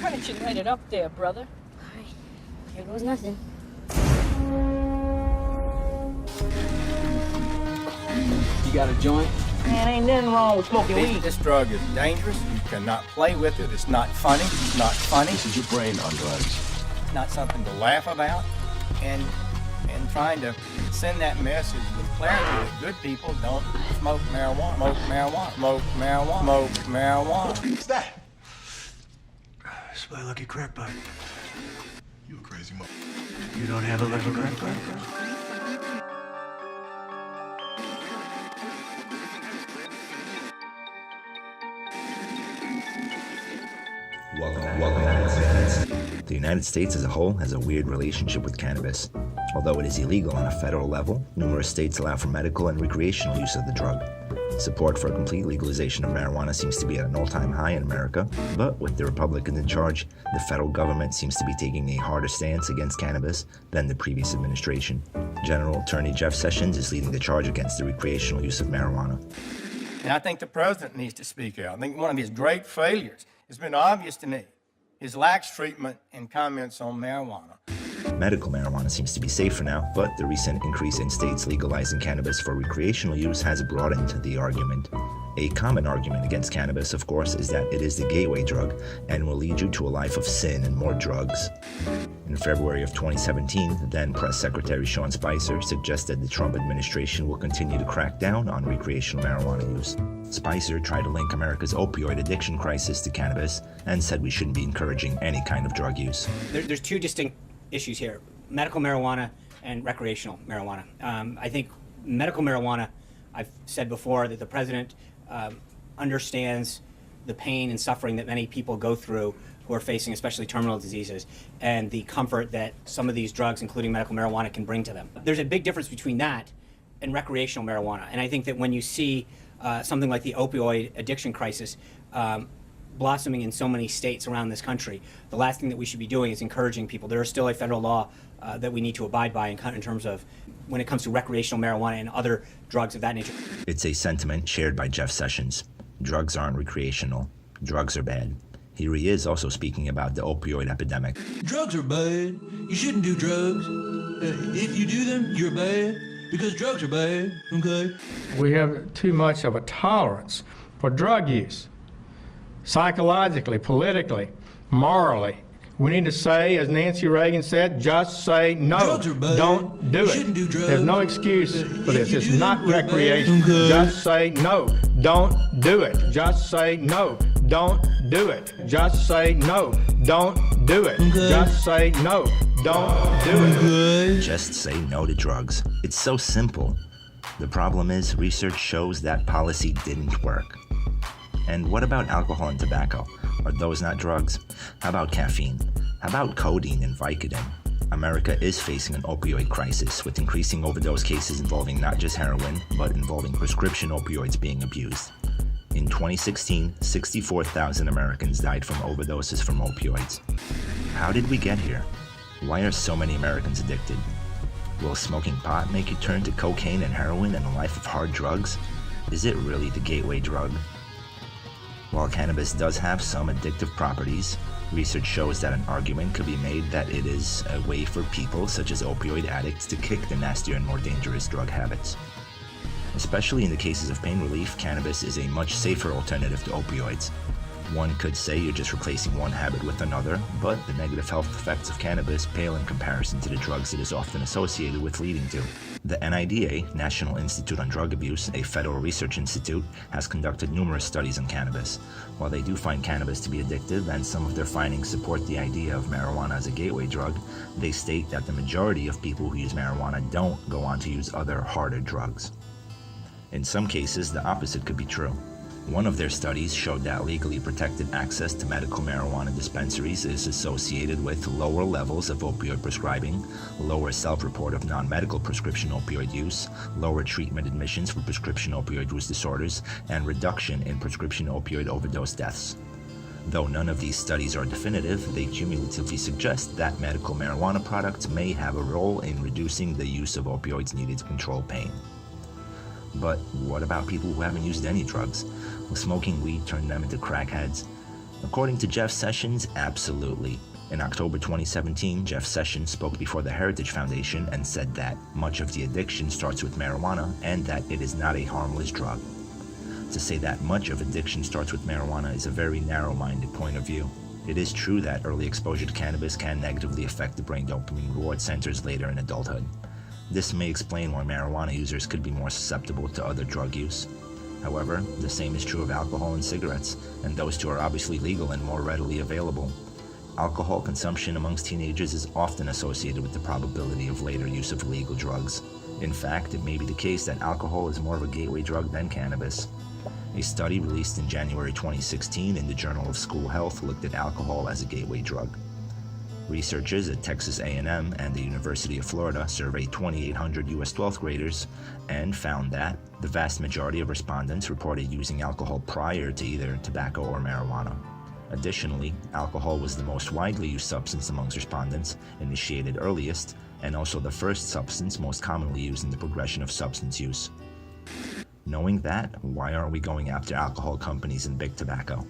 Why don't you light it up there, brother? All right, here goes nothing. You got a joint? Man, ain't nothing wrong with smoking weed. This drug is dangerous. You cannot play with it. It's not funny. It's not funny. This is your brain on drugs. It's not something to laugh about. And trying to send that message with clarity that good people don't smoke marijuana. Smoke marijuana. Smoke marijuana. Smoke marijuana. What's that? It's my lucky crack pipe. You a crazy mother. You don't have a lucky crack pipe? Welcome. The United States as a whole has a weird relationship with cannabis. Although it is illegal on a federal level, numerous states allow for medical and recreational use of the drug. Support for a complete legalization of marijuana seems to be at an all-time high in America, but with the Republicans in charge, the federal government seems to be taking a harder stance against cannabis than the previous administration. General Attorney Jeff Sessions is leading the charge against the recreational use of marijuana. And I think the president needs to speak out. I think one of his great failures has been obvious to me, his lax treatment and comments on marijuana. Medical marijuana seems to be safer now, but the recent increase in states legalizing cannabis for recreational use has broadened the argument. A common argument against cannabis, of course, is that it is the gateway drug and will lead you to a life of sin and more drugs. In February of 2017, then Press Secretary Sean Spicer suggested the Trump administration will continue to crack down on recreational marijuana use. Spicer tried to link America's opioid addiction crisis to cannabis and said we shouldn't be encouraging any kind of drug use. There's two distinct issues here: medical marijuana and recreational marijuana. I think medical marijuana, I've said before that the president understands the pain and suffering that many people go through who are facing especially terminal diseases, and the comfort that some of these drugs, including medical marijuana, can bring to them. There's a big difference between that and recreational marijuana, and I think that when you see something like the opioid addiction crisis blossoming in so many states around this country, the last thing that we should be doing is encouraging people. There is still a federal law that we need to abide by in terms of when it comes to recreational marijuana and other drugs of that nature. It's a sentiment shared by Jeff Sessions. Drugs aren't recreational. Drugs are bad. Here he is also speaking about the opioid epidemic. Drugs are bad. You shouldn't do drugs. If you do them, you're bad, because drugs are bad, okay? We have too much of a tolerance for drug use. Psychologically, politically, morally. We need to say, as Nancy Reagan said, just say no. Drugs are bad. Don't do You it. shouldn't do drugs. There's no excuse for this. you It's do not them, you're recreation. bad. Okay. Just say no. Don't do it. Just say no. Don't do it. Just say no. Don't do it. Okay. Just say no. Don't do it. Okay. Just say no to drugs. It's so simple. The problem is, research shows that policy didn't work. And what about alcohol and tobacco? Are those not drugs? How about caffeine? How about codeine and Vicodin? America is facing an opioid crisis, with increasing overdose cases involving not just heroin, but involving prescription opioids being abused. In 2016, 64,000 Americans died from overdoses from opioids. How did we get here? Why are so many Americans addicted? Will smoking pot make you turn to cocaine and heroin and a life of hard drugs? Is it really the gateway drug? While cannabis does have some addictive properties, research shows that an argument could be made that it is a way for people such as opioid addicts to kick the nastier and more dangerous drug habits. Especially in the cases of pain relief, cannabis is a much safer alternative to opioids. One could say you're just replacing one habit with another, but the negative health effects of cannabis pale in comparison to the drugs it is often associated with leading to. The NIDA, National Institute on Drug Abuse, a federal research institute, has conducted numerous studies on cannabis. While they do find cannabis to be addictive, and some of their findings support the idea of marijuana as a gateway drug, they state that the majority of people who use marijuana don't go on to use other, harder drugs. In some cases, the opposite could be true. One of their studies showed that legally protected access to medical marijuana dispensaries is associated with lower levels of opioid prescribing, lower self-report of non-medical prescription opioid use, lower treatment admissions for prescription opioid use disorders, and reduction in prescription opioid overdose deaths. Though none of these studies are definitive, they cumulatively suggest that medical marijuana products may have a role in reducing the use of opioids needed to control pain. But what about people who haven't used any drugs? Will smoking weed turn them into crackheads? According to Jeff Sessions, absolutely. In October 2017, Jeff Sessions spoke before the Heritage Foundation and said that much of the addiction starts with marijuana and that it is not a harmless drug. To say that much of addiction starts with marijuana is a very narrow-minded point of view. It is true that early exposure to cannabis can negatively affect the brain dopamine reward centers later in adulthood. This may explain why marijuana users could be more susceptible to other drug use. However, the same is true of alcohol and cigarettes, and those two are obviously legal and more readily available. Alcohol consumption amongst teenagers is often associated with the probability of later use of illegal drugs. In fact, it may be the case that alcohol is more of a gateway drug than cannabis. A study released in January 2016 in the Journal of School Health looked at alcohol as a gateway drug. Researchers at Texas A&M and the University of Florida surveyed 2,800 U.S. 12th graders and found that the vast majority of respondents reported using alcohol prior to either tobacco or marijuana. Additionally, alcohol was the most widely used substance amongst respondents, initiated earliest, and also the first substance most commonly used in the progression of substance use. Knowing that, why aren't we going after alcohol companies and big tobacco?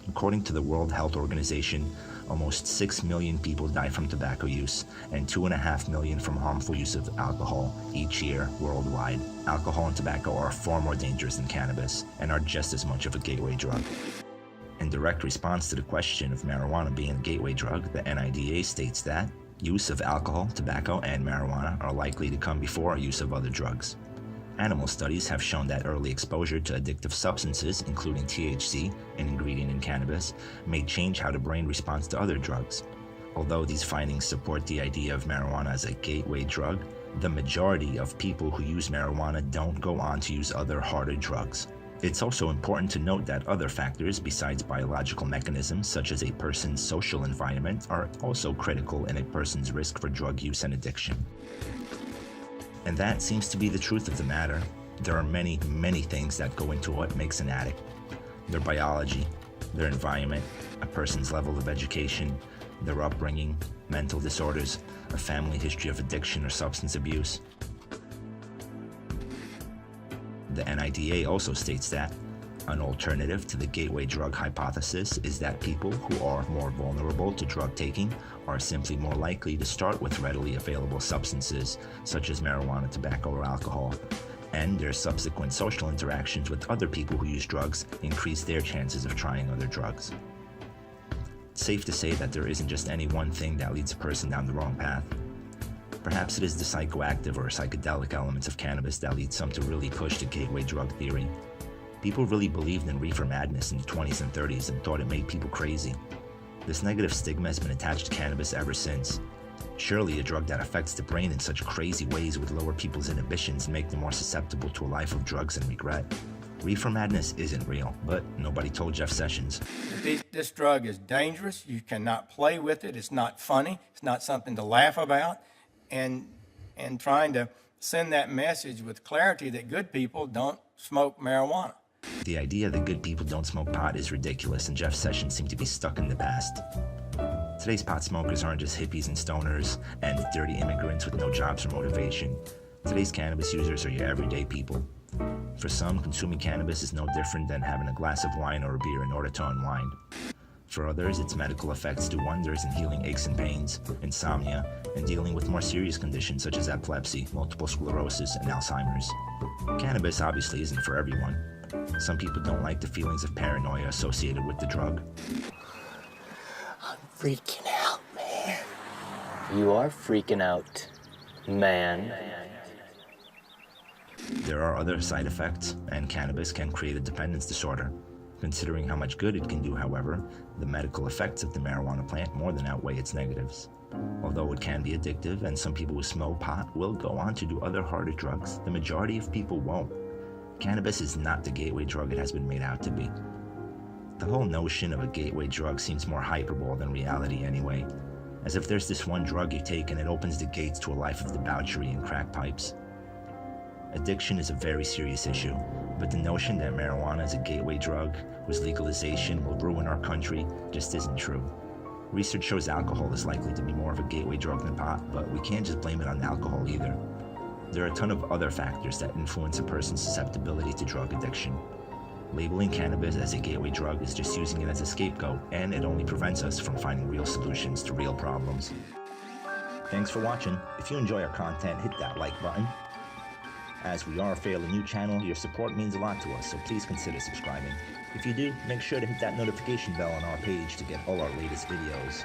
According to the World Health Organization, almost 6 million people die from tobacco use and 2.5 million from harmful use of alcohol each year worldwide. Alcohol and tobacco are far more dangerous than cannabis and are just as much of a gateway drug. In direct response to the question of marijuana being a gateway drug, the NIDA states that use of alcohol, tobacco, and marijuana are likely to come before use of other drugs. Animal studies have shown that early exposure to addictive substances, including THC, an ingredient in cannabis, may change how the brain responds to other drugs. Although these findings support the idea of marijuana as a gateway drug, the majority of people who use marijuana don't go on to use other harder drugs. It's also important to note that other factors besides biological mechanisms, such as a person's social environment, are also critical in a person's risk for drug use and addiction. And that seems to be the truth of the matter. There are many, many things that go into what makes an addict. Their biology, their environment, a person's level of education, their upbringing, mental disorders, a family history of addiction or substance abuse. The NIDA also states that an alternative to the gateway drug hypothesis is that people who are more vulnerable to drug taking are simply more likely to start with readily available substances such as marijuana, tobacco, or alcohol, and their subsequent social interactions with other people who use drugs increase their chances of trying other drugs. It's safe to say that there isn't just any one thing that leads a person down the wrong path. Perhaps it is the psychoactive or psychedelic elements of cannabis that lead some to really push the gateway drug theory. People really believed in reefer madness in the 20s and 30s and thought it made people crazy. This negative stigma has been attached to cannabis ever since. Surely a drug that affects the brain in such crazy ways would lower people's inhibitions and make them more susceptible to a life of drugs and regret. Reefer madness isn't real, but nobody told Jeff Sessions. This drug is dangerous. You cannot play with it. It's not funny. It's not something to laugh about. And trying to send that message with clarity that good people don't smoke marijuana. The idea that good people don't smoke pot is ridiculous, and Jeff Sessions seemed to be stuck in the past. Today's pot smokers aren't just hippies and stoners and dirty immigrants with no jobs or motivation. Today's cannabis users are your everyday people. For some, consuming cannabis is no different than having a glass of wine or a beer in order to unwind. For others, its medical effects do wonders in healing aches and pains, insomnia, and dealing with more serious conditions such as epilepsy, multiple sclerosis, and Alzheimer's. Cannabis obviously isn't for everyone. Some people don't like the feelings of paranoia associated with the drug. I'm freaking out, man. You are freaking out, man. There are other side effects, and cannabis can create a dependence disorder. Considering how much good it can do, however, the medical effects of the marijuana plant more than outweigh its negatives. Although it can be addictive, and some people who smoke pot will go on to do other harder drugs, the majority of people won't. Cannabis is not the gateway drug it has been made out to be. The whole notion of a gateway drug seems more hyperbole than reality anyway, as if there's this one drug you take and it opens the gates to a life of debauchery and crack pipes. Addiction is a very serious issue, but the notion that marijuana is a gateway drug whose legalization will ruin our country just isn't true. Research shows alcohol is likely to be more of a gateway drug than pot, but we can't just blame it on alcohol either. There are a ton of other factors that influence a person's susceptibility to drug addiction. Labeling cannabis as a gateway drug is just using it as a scapegoat, and it only prevents us from finding real solutions to real problems. Thanks for watching. If you enjoy our content, hit that like button. As we are a fairly new channel, your support means a lot to us, so please consider subscribing. If you do, make sure to hit that notification bell on our page to get all our latest videos.